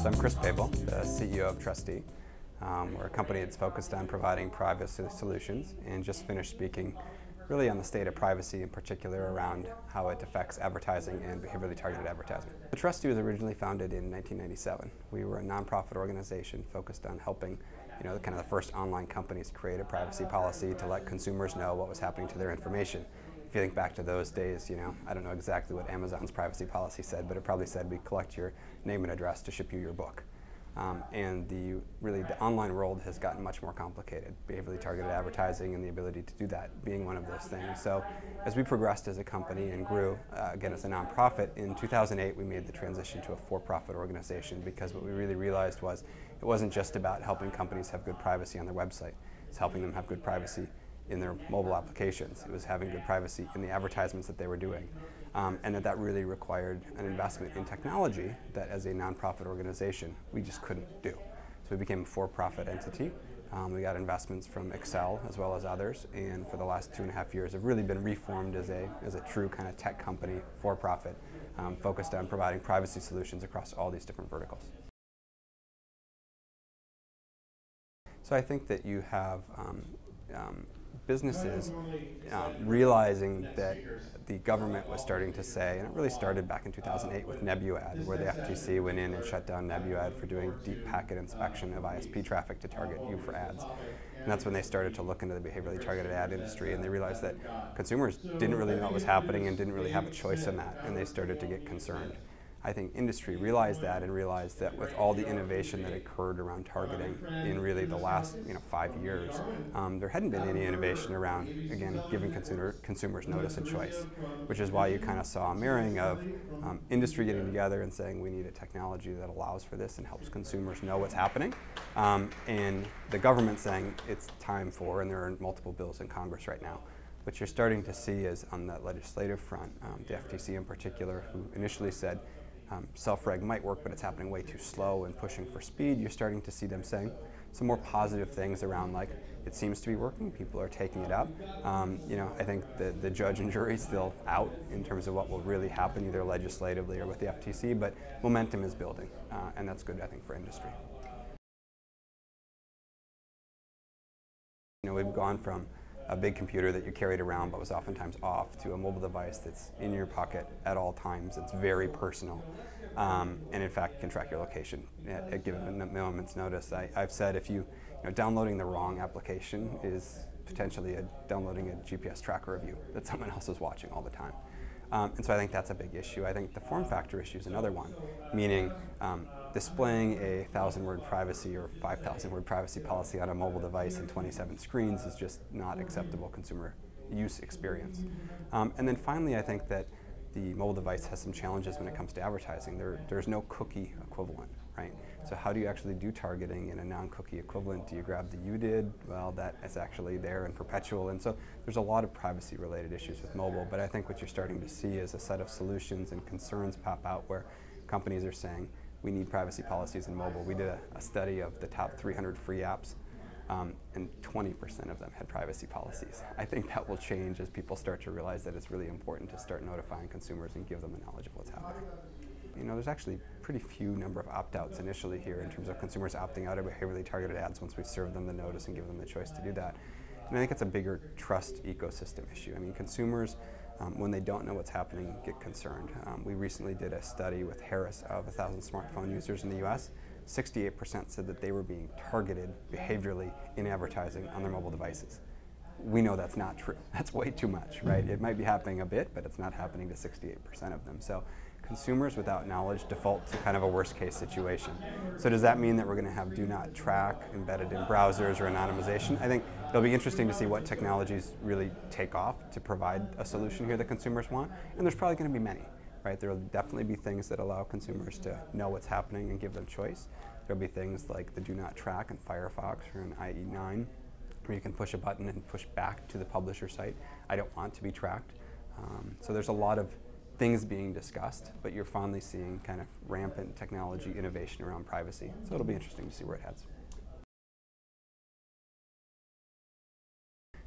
So I'm Chris Babel, the CEO of TRUSTe. We're a company that's focused on providing privacy solutions and just finished speaking really on the state of privacy, in particular around how it affects advertising and behaviorally targeted advertising. The TRUSTe was originally founded in 1997. We were a nonprofit organization focused on helping kind of the first online companies create a privacy policy to let consumers know what was happening to their information. If you think back to those days, I don't know exactly what Amazon's privacy policy said, but it probably said we collect your name and address to ship you your book. And the online world has gotten much more complicated. Behaviorally targeted advertising and the ability to do that being one of those things. So as we progressed as a company and grew, again as a nonprofit, in 2008 we made the transition to a for-profit organization because what we really realized was it wasn't just about helping companies have good privacy on their website. It's helping them have good privacy in their mobile applications. It was having good privacy in the advertisements that they were doing. And that really required an investment in technology that as a nonprofit organization we just couldn't do. So we became a for-profit entity. We got investments from Excel as well as others, and for the last 2.5 years have really been reformed as a true kind of tech company, for-profit, focused on providing privacy solutions across all these different verticals. So I think that you have businesses realizing that the government was starting to say, and it really started back in 2008 with NebuAd, where the FTC went in and shut down NebuAd for doing deep packet inspection of ISP traffic to target you for ads. And that's when they started to look into the behaviorally targeted ad industry, and they realized that consumers didn't really know what was happening and didn't really have a choice in that, and they started to get concerned. I think industry realized that and realized that with all the innovation that occurred around targeting in really the last 5 years, there hadn't been any innovation around, again, giving consumers notice and choice, which is why you kind of saw a mirroring of industry getting together and saying we need a technology that allows for this and helps consumers know what's happening, and the government saying it's time for, and there are multiple bills in Congress right now. What you're starting to see is on the legislative front, the FTC in particular, who initially said self-reg might work, but it's happening way too slow and pushing for speed. You're starting to see them saying some more positive things around, like, it seems to be working, people are taking it up. I think the judge and jury is still out in terms of what will really happen either legislatively or with the FTC, but momentum is building, and that's good, I think, for industry. We've gone from a big computer that you carried around but was oftentimes off to a mobile device that's in your pocket at all times. It's very personal, and in fact can track your location at given a moment's notice. I've said if downloading the wrong application is potentially downloading a GPS tracker of you that someone else is watching all the time. And so I think that's a big issue. I think the form factor issue is another one, meaning displaying a 1,000-word privacy or 5,000-word privacy policy on a mobile device in 27 screens is just not acceptable consumer use experience. And then finally, I think that the mobile device has some challenges when it comes to advertising. There's no cookie equivalent, right? So how do you actually do targeting in a non-cookie equivalent? Do you grab the you did? Well, that is actually there and perpetual. And so there's a lot of privacy-related issues with mobile, but I think what you're starting to see is a set of solutions and concerns pop out where companies are saying, we need privacy policies in mobile. We did a study of the top 300 free apps, and 20% of them had privacy policies. I think that will change as people start to realize that it's really important to start notifying consumers and give them the knowledge of what's happening. There's actually pretty few number of opt-outs initially here in terms of consumers opting out of behaviorally targeted ads once we serve them the notice and give them the choice to do that. And I think it's a bigger trust ecosystem issue. Consumers, when they don't know what's happening, get concerned. We recently did a study with Harris of 1,000 smartphone users in the US. 68% said that they were being targeted behaviorally in advertising on their mobile devices. We know that's not true. That's way too much, right? It might be happening a bit, but it's not happening to 68% of them. So consumers without knowledge default to kind of a worst case situation. So does that mean that we're going to have do not track embedded in browsers or anonymization? I think it'll be interesting to see what technologies really take off to provide a solution here that consumers want, and there's probably going to be many. Right? There will definitely be things that allow consumers to know what's happening and give them choice. There will be things like the do not track in Firefox or in IE9, where you can push a button and push back to the publisher site. I don't want to be tracked. So there's a lot of things being discussed, but you're finally seeing kind of rampant technology innovation around privacy. So it'll be interesting to see where it heads.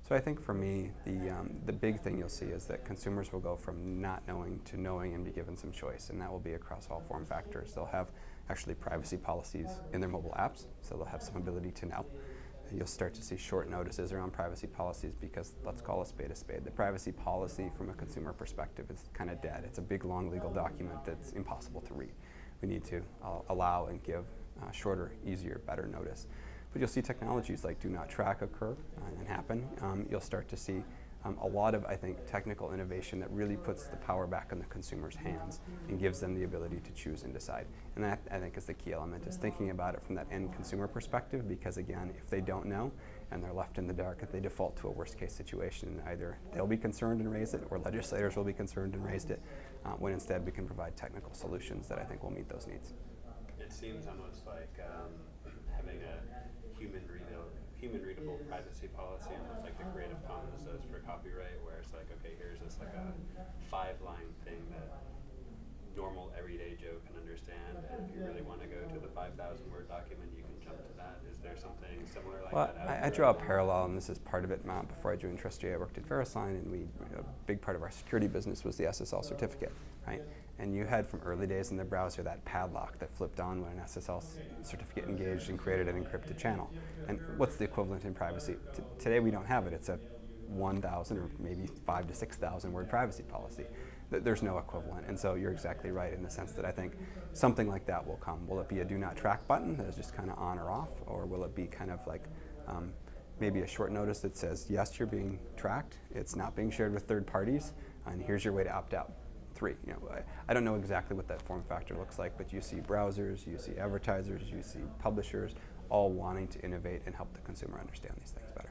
So I think for me, the big thing you'll see is that consumers will go from not knowing to knowing and be given some choice, and that will be across all form factors. They'll have actually privacy policies in their mobile apps, so they'll have some ability to know. You'll start to see short notices around privacy policies because, let's call a spade a spade. The privacy policy from a consumer perspective is kind of dead. It's a big, long legal document that's impossible to read. We need to allow and give shorter, easier, better notice. But you'll see technologies like do not track occur and happen. You'll start to see a lot of, I think, technical innovation that really puts the power back in the consumer's hands and gives them the ability to choose and decide. And that, I think, is the key element, is thinking about it from that end consumer perspective, because again, if they don't know and they're left in the dark, they default to a worst case situation. Either they'll be concerned and raise it, or legislators will be concerned and raised it, when instead we can provide technical solutions that I think will meet those needs. It seems almost like having a human readable privacy policy, almost like the Creative Commons does for copyright, where it's like, okay, here's just like a 5-line thing that normal everyday Joe can understand, and if you really want to go to the 5,000-word document, you can jump to that. Is there something similar like that? Well, I draw a parallel, and this is part of it. Before I joined TRUSTe, I worked at VeriSign, and a big part of our security business was the SSL certificate, right? And you had, from early days in the browser, that padlock that flipped on when an SSL certificate engaged and created an encrypted channel. And what's the equivalent in privacy? Today we don't have it. It's a 1,000 or maybe 5,000 to 6,000 word privacy policy. There's no equivalent. And so you're exactly right in the sense that I think something like that will come. Will it be a do not track button that is just kind of on or off? Or will it be kind of like maybe a short notice that says, yes, you're being tracked, it's not being shared with third parties, and here's your way to opt out? 3. I don't know exactly what that form factor looks like, but you see browsers, you see advertisers, you see publishers all wanting to innovate and help the consumer understand these things better.